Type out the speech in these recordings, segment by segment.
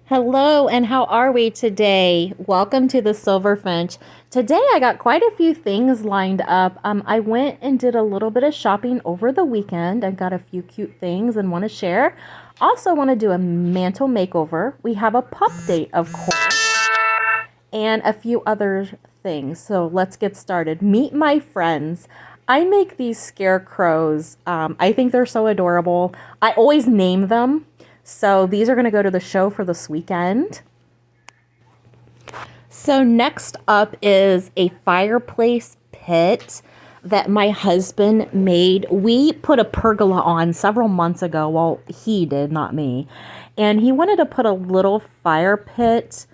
Hello, and how are we today? Welcome to the Silver Finch. Today I got quite a few things lined up. I went and did a little bit of shopping over the weekend and got a few cute things and want to share. Also want to do a mantle makeover. We have a pup date, of course, and a few other things. So let's get started. Meet my friends. I make these scarecrows. I think they're so adorable. I always name them. So these are going to go to the show for this weekend. So next up is a fireplace pit that my husband made. We put a pergola on several months ago. Well, he did, not me. And he wanted to put a little fire pit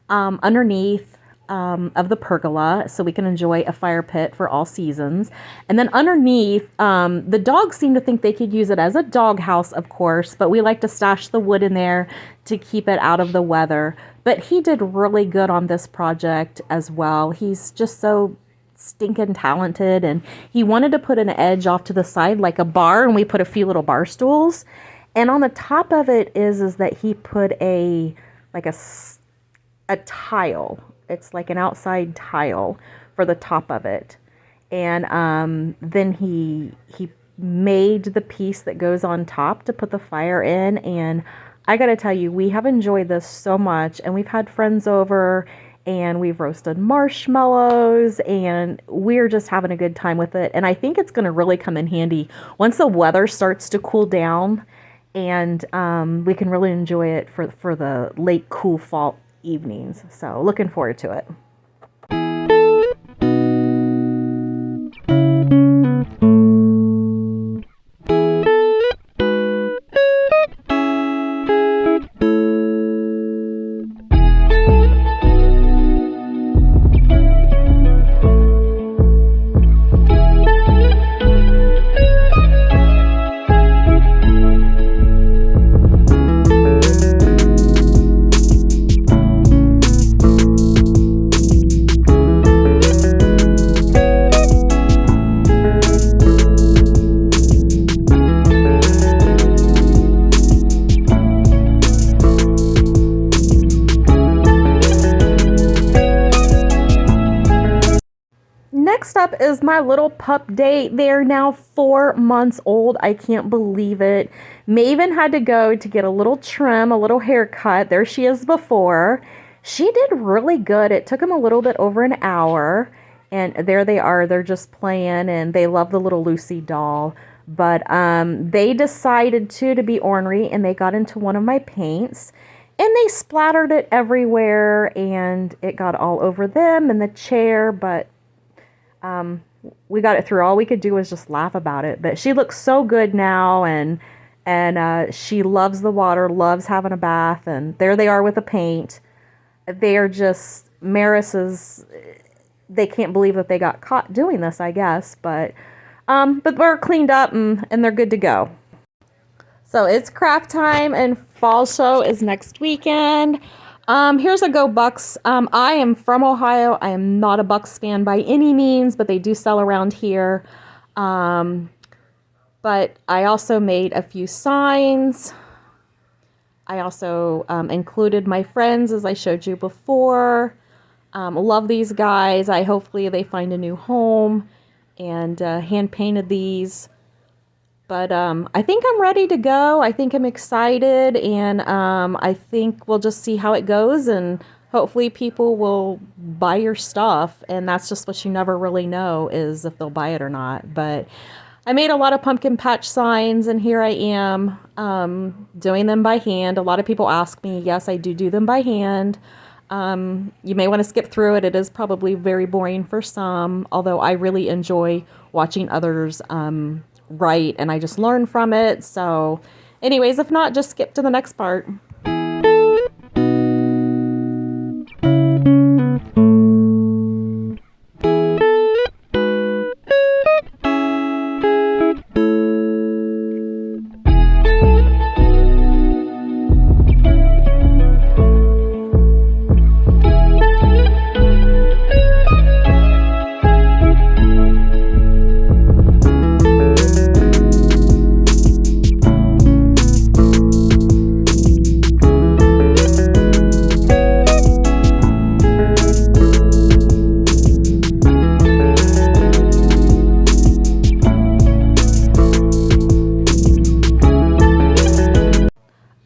underneath of the pergola so we can enjoy a fire pit for all seasons. And then underneath, the dogs seem to think they could use it as a dog house, of course, but we like to stash the wood in there to keep it out of the weather. But he did really good on this project as well. He's just so stinking talented, and he wanted to put an edge off to the side like a bar, and we put a few little bar stools. And on the top of it is that he put a tile. It's like an outside tile for the top of it. And then he made the piece that goes on top to put the fire in. And I got to tell you, we have enjoyed this so much. And we've had friends over and we've roasted marshmallows and we're just having a good time with it. And I think it's going to really come in handy once the weather starts to cool down, and we can really enjoy it for the late cool fall evenings. So looking forward to it. Next up is my little pup date. They're now 4 months old. I can't believe it. Maven had to go to get a little trim, a little haircut. There she is before. She did really good. It took him a little bit over an hour. And there they are. They're just playing, and they love the little Lucy doll. But they decided to be ornery, and they got into one of my paints. And they splattered it everywhere, and it got all over them and the chair, but we got it through. All we could do was just laugh about it. But she looks so good now, and she loves the water, loves having a bath, and there they are with the paint. They are just, Maris's, they can't believe that they got caught doing this, I guess, but we're cleaned up and they're good to go. So it's craft time, and fall show is next weekend. Here's a Go Bucks. I am from Ohio. I am not a Bucks fan by any means, but they do sell around here. But I also made a few signs. I also included my friends, as I showed you before. Love these guys. Hopefully they find a new home, and hand painted these. But I think I'm ready to go. I think I'm excited, and I think we'll just see how it goes, and hopefully people will buy your stuff, and that's just what you never really know, is if they'll buy it or not. But I made a lot of pumpkin patch signs, and here I am doing them by hand. A lot of people ask me. Yes, I do them by hand. You may want to skip through it. It is probably very boring for some, although I really enjoy watching others write, and I just learn from it. So anyways, if not, just skip to the next part.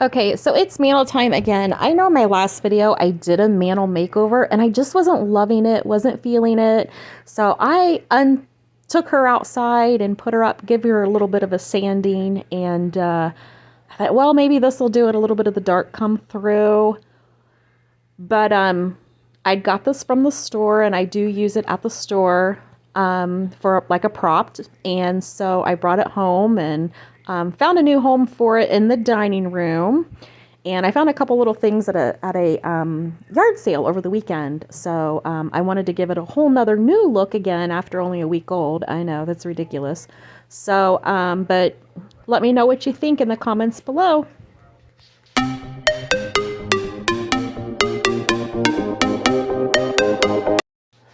Okay, so it's mantle time again. I know in my last video I did a mantle makeover and I just wasn't loving it, wasn't feeling it. So I took her outside and put her up, give her a little bit of a sanding, and I thought, well, maybe this will do it, a little bit of the dark come through. But I got this from the store and I do use it at the store for like a prop. And so I brought it home and found a new home for it in the dining room. And I found a couple little things at a yard sale over the weekend. So I wanted to give it a whole nother new look again after only a week old. I know, that's ridiculous. So, but let me know what you think in the comments below.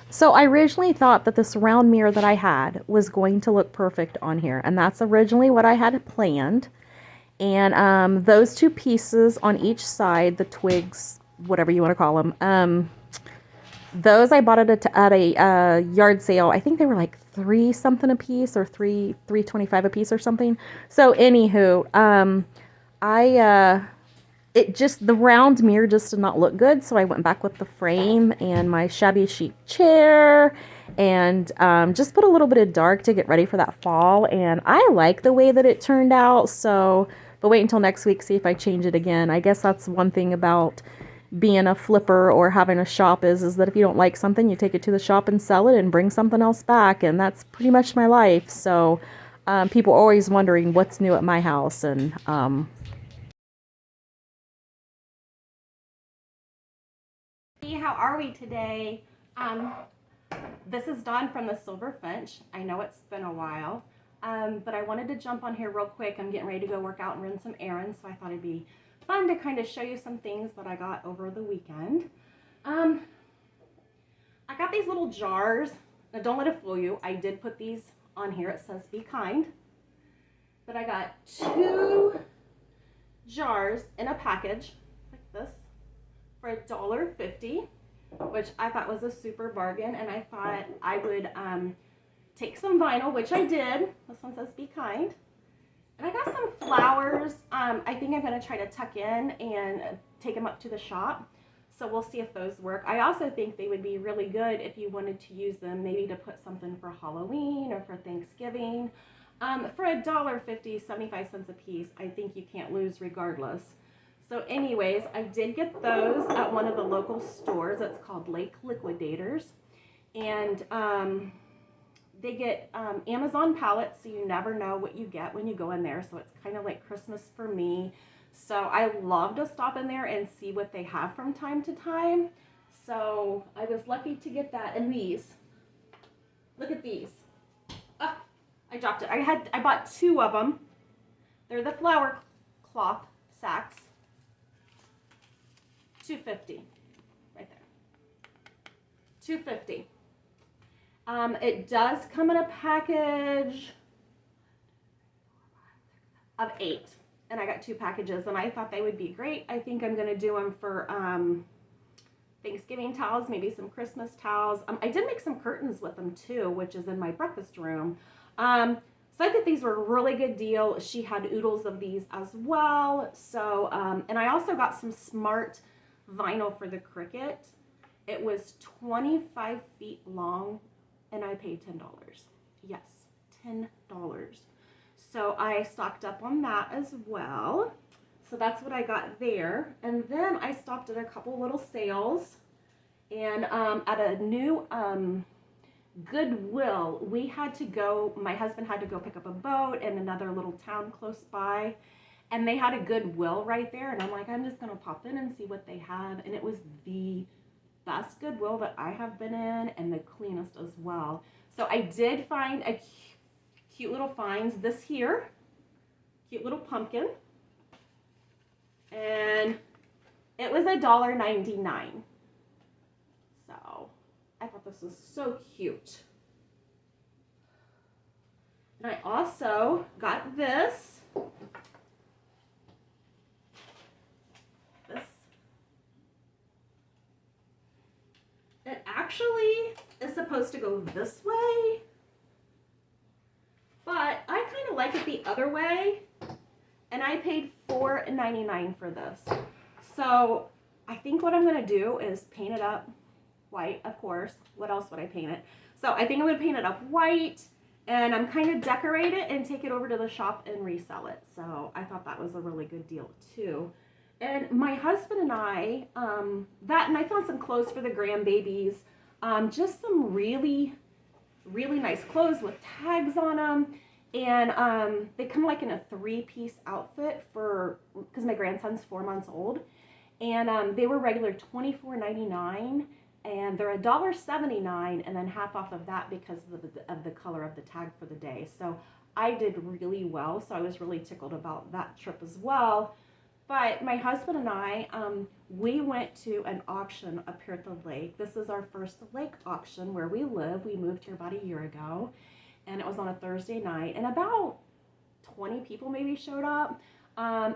So I originally thought that this round mirror that I had was going to look perfect on here. And that's originally what I had planned. And those two pieces on each side, the twigs, whatever you want to call them, those I bought at a yard sale. I think they were like $3 something a piece or $3.25 a piece or something. So anywho, the round mirror just did not look good. So I went back with the frame and my shabby chic chair and just put a little bit of dark to get ready for that fall. And I like the way that it turned out. So, but wait until next week, see if I change it again. I guess that's one thing about being a flipper or having a shop is that if you don't like something, you take it to the shop and sell it and bring something else back. And that's pretty much my life. So people are always wondering what's new at my house. And how are we today? This is Dawn from the Silver Finch. I know it's been a while, but I wanted to jump on here real quick. I'm getting ready to go work out and run some errands, so I thought it'd be fun to kind of show you some things that I got over the weekend. I got these little jars. Now don't let it fool you. I did put these on here. It says be kind. But I got 2 jars in a package like this for $1.50, which I thought was a super bargain. And I thought I would take some vinyl, which I did. This one says be kind. And I got some flowers. I think I'm going to try to tuck in and take them up to the shop. So we'll see if those work. I also think they would be really good if you wanted to use them maybe to put something for Halloween or for Thanksgiving. For $1.50, 75 cents a piece, I think you can't lose regardless. So anyways, I did get those at one of the local stores. It's called Lake Liquidators. And they get Amazon pallets, so you never know what you get when you go in there. So it's kind of like Christmas for me. So I love to stop in there and see what they have from time to time. So I was lucky to get that. And these, look at these. Oh, I dropped it. I bought 2 of them. They're the flower cloth sacks. $2.50 right there. $2.50. It does come in a package of 8, and I got 2 packages, and I thought they would be great. I think I'm going to do them for Thanksgiving towels, maybe some Christmas towels. I did make some curtains with them too, which is in my breakfast room. So I think these were a really good deal. She had oodles of these as well. So, and I also got some smart vinyl for the Cricut. It was 25 feet long, and I paid $10. Yes, $10. So I stocked up on that as well. So that's what I got there. And then I stopped at a couple little sales. And at a new Goodwill, we had to go, my husband had to go pick up a boat in another little town close by. And they had a Goodwill right there. And I'm like, I'm just going to pop in and see what they have. And it was the best Goodwill that I have been in, and the cleanest as well. So I did find a cute little finds. This here, cute little pumpkin. And it was $1.99. So I thought this was so cute. And I also got this. It actually is supposed to go this way, but I kind of like it the other way. and I paid $4.99 for this. So I think what I'm gonna do is paint it up white, of course. What else would I paint it? So I think I'm gonna paint it up white, and I'm kind of decorate it and take it over to the shop and resell it. So I thought that was a really good deal too. And my husband and I, and I found some clothes for the grandbabies, just some really, really nice clothes with tags on them. And they come like in a 3-piece outfit because my grandson's 4 months old. And they were regular $24.99, and they're $1.79, and then half off of that because of the color of the tag for the day. So I did really well, so I was really tickled about that trip as well. But my husband and I, we went to an auction up here at the lake. This is our first lake auction where we live. We moved here about a year ago, and it was on a Thursday night, and about 20 people maybe showed up.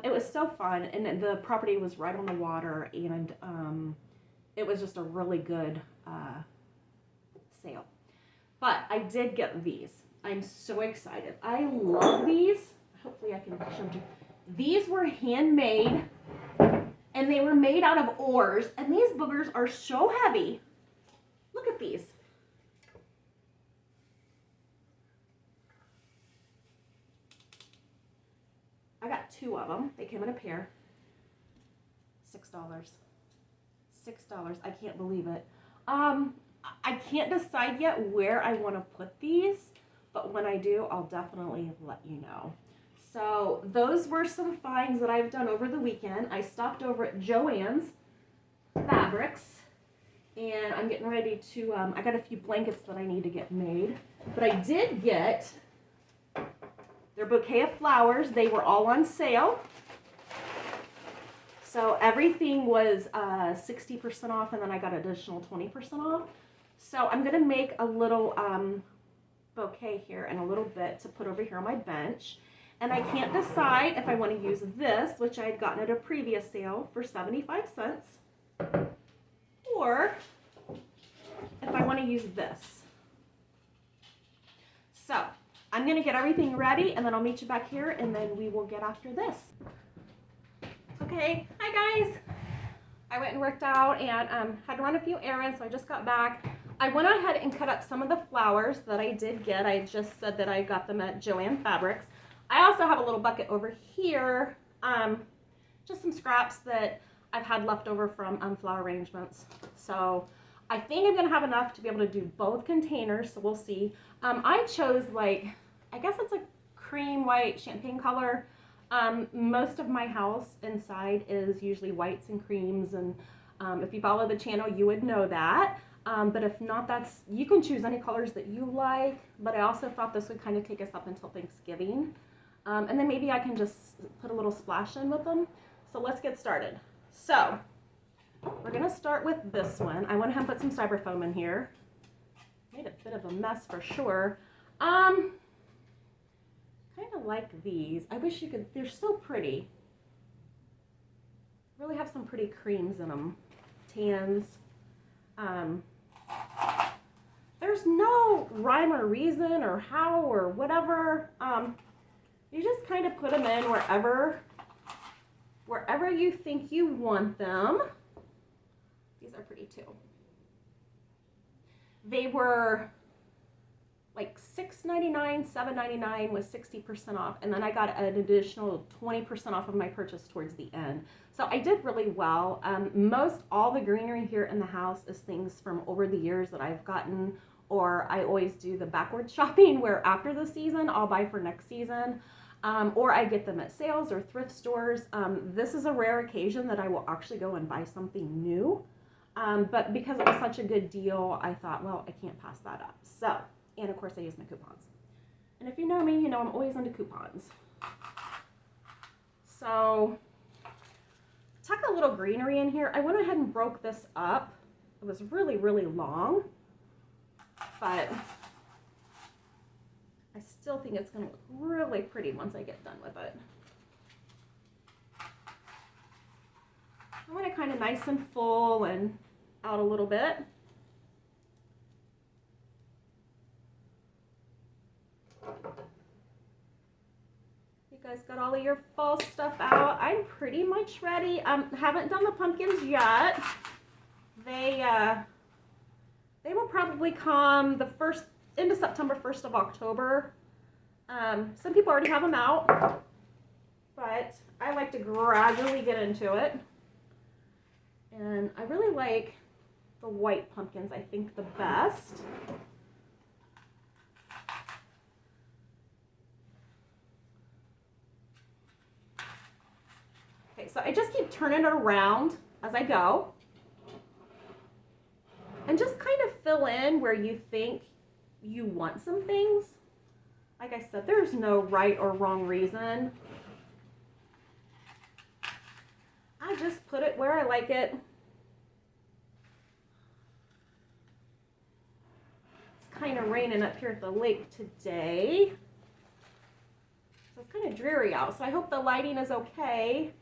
It was so fun, and the property was right on the water, and it was just a really good sale. But I did get these. I'm so excited. I love these. Hopefully I can show you. These were handmade, and they were made out of oars, and these boogers are so heavy. Look at these. I got 2 of them. They came in a pair. $6. $6. I can't believe it. I can't decide yet where I want to put these, but when I do, I'll definitely let you know. So those were some finds that I've done over the weekend. I stopped over at Joann's Fabrics, and I'm getting ready to, I got a few blankets that I need to get made, but I did get their bouquet of flowers. They were all on sale. So everything was 60% off, and then I got additional 20% off. So I'm gonna make a little bouquet here in a little bit to put over here on my bench. And I can't decide if I want to use this, which I had gotten at a previous sale for 75 cents, or if I want to use this. So I'm going to get everything ready, and then I'll meet you back here, and then we will get after this. Okay, hi guys. I went and worked out and had to run a few errands, so I just got back. I went ahead and cut up some of the flowers that I did get. I just said that I got them at Joann Fabrics. I also have a little bucket over here, just some scraps that I've had left over from flower arrangements. So I think I'm gonna have enough to be able to do both containers, so we'll see. I chose I guess it's a cream white champagne color. Most of my house inside is usually whites and creams, and if you follow the channel, you would know that. But if not, you can choose any colors that you like, but I also thought this would kind of take us up until Thanksgiving. And then maybe I can just put a little splash in with them. So let's get started. So we're gonna start with this one. I went ahead and put some styrofoam in here. Made a bit of a mess for sure. Kind of like these. I wish you could, they're so pretty. Really have some pretty creams in them. Tans. There's no rhyme or reason or how or whatever. You just kind of put them in wherever you think you want them. These are pretty too. They were like $6.99, $7.99 with 60% off, and then I got an additional 20% off of my purchase towards the end. So I did really well. Most all the greenery here in the house is things from over the years that I've gotten, or I always do the backwards shopping where after the season I'll buy for next season. Or I get them at sales or thrift stores. This is a rare occasion that I will actually go and buy something new. But because it was such a good deal, I thought, well, I can't pass that up. So, and of course I use my coupons. And if you know me, you know I'm always into coupons. So, tuck a little greenery in here. I went ahead and broke this up. It was really, really long, but I still think it's going to look really pretty once I get done with it. I want it kind of nice and full and out a little bit. You guys got all of your fall stuff out. I'm pretty much ready. Haven't done the pumpkins yet. They will probably come the end of September, 1st of October. Some people already have them out, but I like to gradually get into it. And I really like the white pumpkins, I think, the best. Okay, so I just keep turning it around as I go. And just kind of fill in where you think you want some things. Like I said, there's no right or wrong reason. I just put it where I like it. It's kind of raining up here at the lake today. So it's kind of dreary out, so I hope the lighting is okay.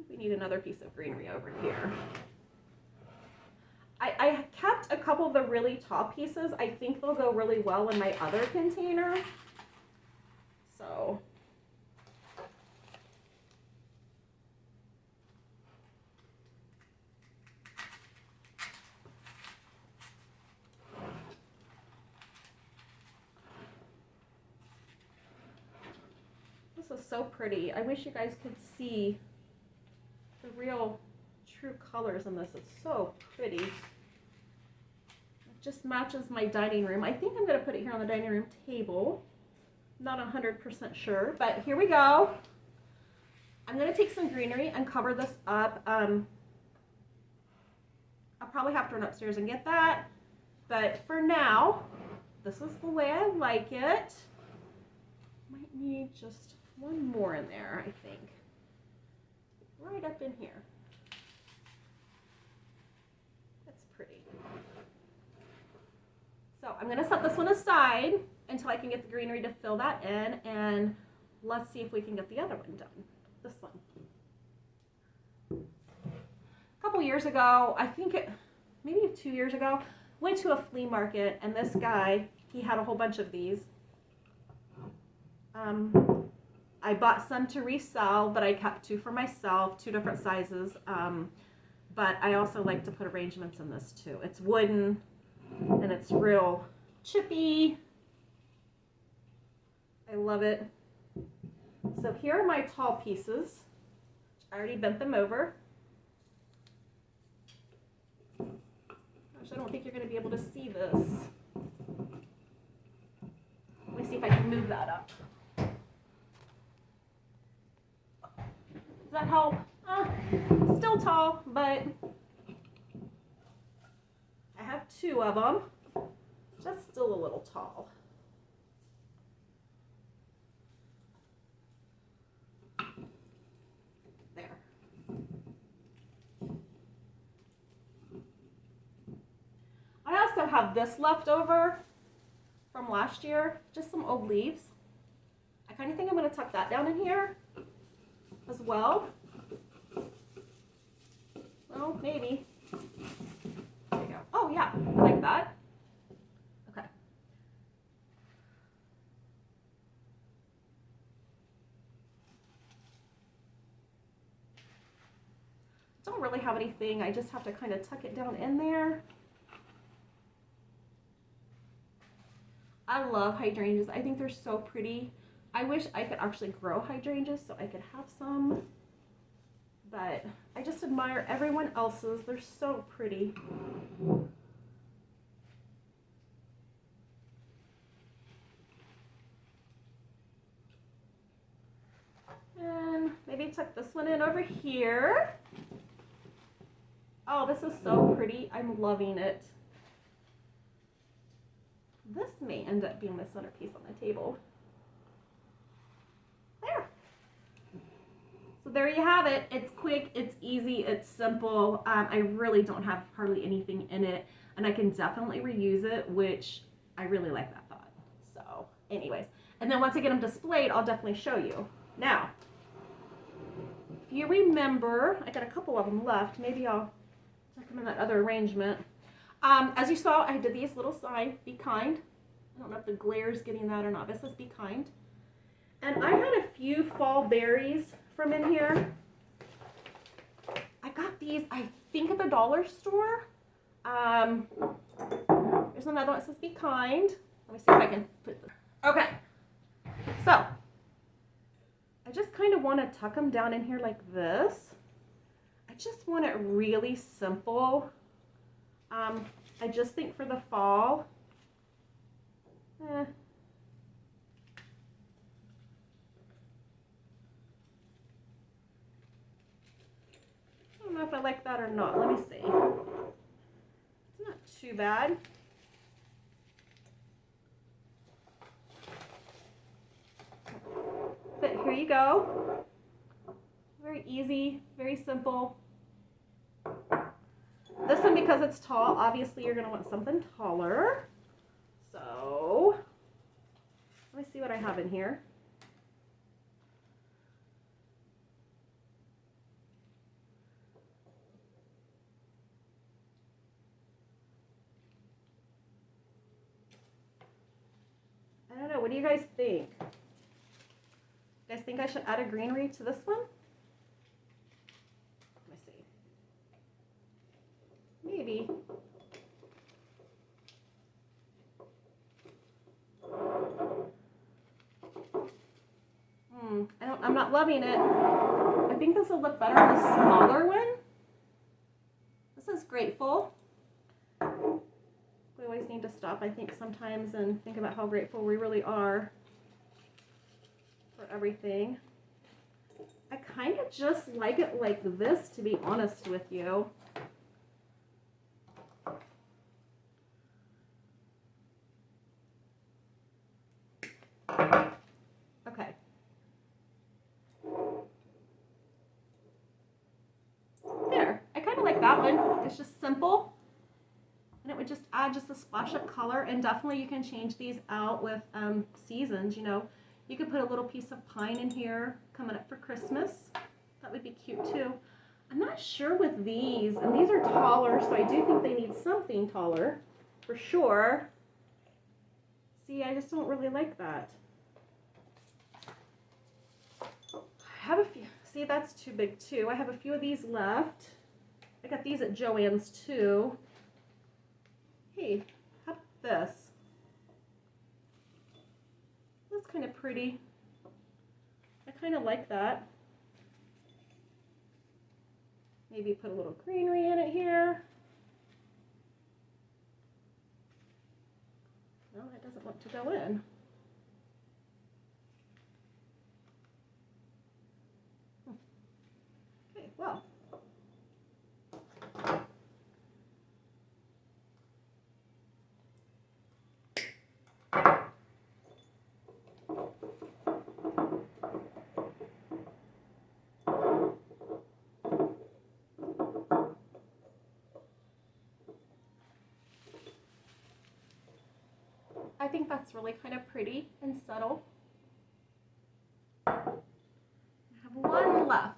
We need another piece of greenery over here. I kept a couple of the really tall pieces. I think they'll go really well in my other container. So. This is so pretty. I wish you guys could see the real true colors in this. It's so pretty. It just matches my dining room. I think I'm going to put it here on the dining room table. Not 100% sure, but here we go. I'm going to take some greenery and cover this up. I'll probably have to run upstairs and get that, but for now, this is the way I like it. Might need just one more in there, I think. Right up in here. That's pretty. So I'm going to set this one aside until I can get the greenery to fill that in, and let's see if we can get the other one done. This one. A couple years ago, I think maybe 2 years ago, went to a flea market, and this guy, he had a whole bunch of these. I bought some to resell, but I kept 2 for myself, 2 different sizes. But I also like to put arrangements in this too. It's wooden and it's real chippy. I love it. So here are my tall pieces. I already bent them over. Gosh, I don't think you're going to be able to see this. Let me see if I can move that up. Does that help? Still tall, but I have 2 of them. That's still a little tall. There. I also have this left over from last year, just some old leaves. I kind of think I'm going to tuck that down in here as well. Well, maybe. There you go. Oh yeah, I like that. Okay. Don't really have anything. I just have to kind of tuck it down in there. I love hydrangeas. I think they're so pretty. I wish I could actually grow hydrangeas so I could have some, but I just admire everyone else's. They're so pretty. And maybe tuck this one in over here. Oh, this is so pretty. I'm loving it. This may end up being the centerpiece on the table. There. So there you have it. It's quick, it's easy, it's simple. I really don't have hardly anything in it, and I can definitely reuse it, which I really like that thought. So anyways, and then once I get them displayed, I'll definitely show you. Now, if you remember, I got a couple of them left. Maybe I'll tuck them in that other arrangement. As you saw, I did these little signs, be kind. I don't know if the glare is getting that or not, but let's be kind. And I had a few fall berries from in here. I got these, I think, at the dollar store. There's another one that says be kind. Let me see if I can put this. Okay. So, I just kind of want to tuck them down in here like this. I just want it really simple. I just think for the fall, I don't know if I like that or not. Let me see. It's not too bad. But here you go. Very easy, very simple. This one, because it's tall, obviously you're going to want something taller. So, let me see what I have in here. I don't know, what do you guys think? You guys think I should add a greenery to this one? Let me see. Maybe. I'm not loving it. I think this will look better on the smaller one. This is grateful. We always need to stop, I think, sometimes and think about how grateful we really are for everything. I kind of just like it like this, to be honest with you. Okay. There. I kind of like that one. It's just simple. And it would just add just a splash of color. And definitely you can change these out with seasons, you know. You could put a little piece of pine in here coming up for Christmas. That would be cute too. I'm not sure with these, and these are taller, so I do think they need something taller for sure. See, I just don't really like that. I have a few, see, that's too big too. I have a few of these left. I got these at Joann's too. Hey, how about this? That's kind of pretty. I kind of like that. Maybe put a little greenery in it here. No, that doesn't want to go in. Okay, well. I think that's really kind of pretty and subtle. I have one left.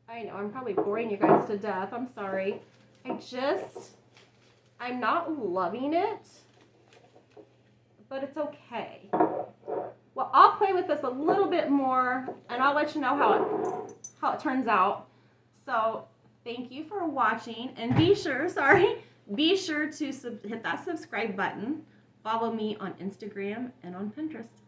I know, I'm probably boring you guys to death. I'm sorry. I'm not loving it, but it's okay. Well, I'll play with this a little bit more, and I'll let you know how it turns out. So, thank you for watching, and be sure to hit that subscribe button. Follow me on Instagram and on Pinterest.